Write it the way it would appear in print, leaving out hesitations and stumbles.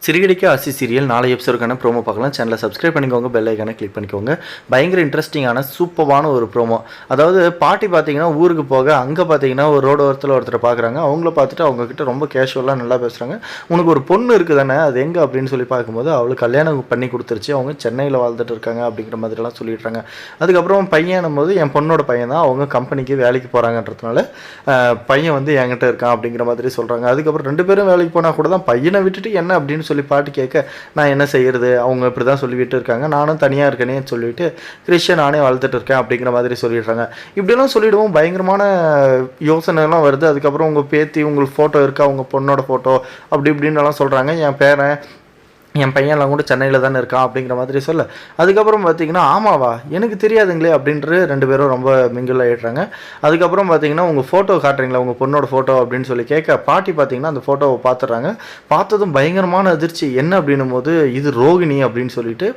சிறுகடிக்க ஆசி serial 4 எபிசோடுக்கான promo பார்க்கலாம். சேனலை சப்ஸ்கிரைப் பண்ணிக்கோங்க, பெல் ஐக்கானை கிளிக் பண்ணிக்கோங்க. பயங்கர இன்ட்ரெஸ்டிங்கான சூப்பரான ஒரு ப்ரோமோ. அதாவது பாட்டி பார்த்தீங்கன்னா ஊருக்கு போக அங்கே பார்த்தீங்கன்னா ஒரு ரோடு ஓரத்தில் ஒருத்தரை பார்க்குறாங்க. அவங்கள பார்த்துட்டு அவங்கக்கிட்ட ரொம்ப கேஷுவலாக நல்லா பேசுகிறாங்க. உனக்கு ஒரு பொண்ணு இருக்குது தானே, அது எங்கே அப்படின்னு சொல்லி பார்க்கும்போது அவளுக்கு கல்யாணம் பண்ணி கொடுத்துருச்சு, அவங்க சென்னையில் வாழ்ந்துட்டு இருக்காங்க அப்படிங்கிற மாதிரிலாம் சொல்லிடுறாங்க. அதுக்கப்புறம் பையனும் போது என் பொண்ணோட பையன் தான், அவங்க கம்பெனிக்கு வேலைக்கு போகிறாங்கன்றதுனால பையன் வந்து என்கிட்ட இருக்கான் அப்படிங்கிற மாதிரி சொல்கிறாங்க. அதுக்கப்புறம் 2 பேரும் வேலைக்கு போனால் கூட தான் பையனை விட்டுட்டு என்ன அப்படின்னு சொல்லி பாட்டு கேட்க நான் என்ன செய்கிறது, அவங்க இப்படி தான் சொல்லிவிட்டு இருக்காங்க, நானும் தனியாக இருக்கேனே சொல்லிவிட்டு கிறிஸ்டியன் நானே வளர்த்துட்டு இருக்கேன் அப்படிங்கிற மாதிரி சொல்லிடுறாங்க. இப்படிலாம் சொல்லிவிடுவோம் பயங்கரமான யோசனைலாம் வருது. அதுக்கப்புறம் உங்கள் பேத்தி உங்களுக்கு ஃபோட்டோ இருக்கா, உங்கள் பொண்ணோட ஃபோட்டோ அப்படி இப்படின்னுலாம் சொல்கிறாங்க. என் பையன்லாம் கூட சென்னையில் தானே இருக்கான் அப்படிங்கிற மாதிரி சொல்ல, அதுக்கப்புறம் பார்த்தீங்கன்னா ஆமாவா எனக்கு தெரியாதுங்களே அப்படின்ட்டு 2 பேரும் ரொம்ப மிங்கிள் ஆகிடுறாங்க. அதுக்கப்புறம் பார்த்தீங்கன்னா உங்கள் ஃபோட்டோ காட்டுறீங்களா, உங்கள் பொண்ணோட ஃபோட்டோ அப்படின்னு சொல்லி கேட்க பாட்டி பார்த்தீங்கன்னா அந்த ஃபோட்டோவை பார்த்துட்றாங்க. பார்த்ததும் பயங்கரமான அதிர்ச்சி. என்ன அப்படின்னும் போது இது ரோகிணி அப்படின்னு சொல்லிட்டு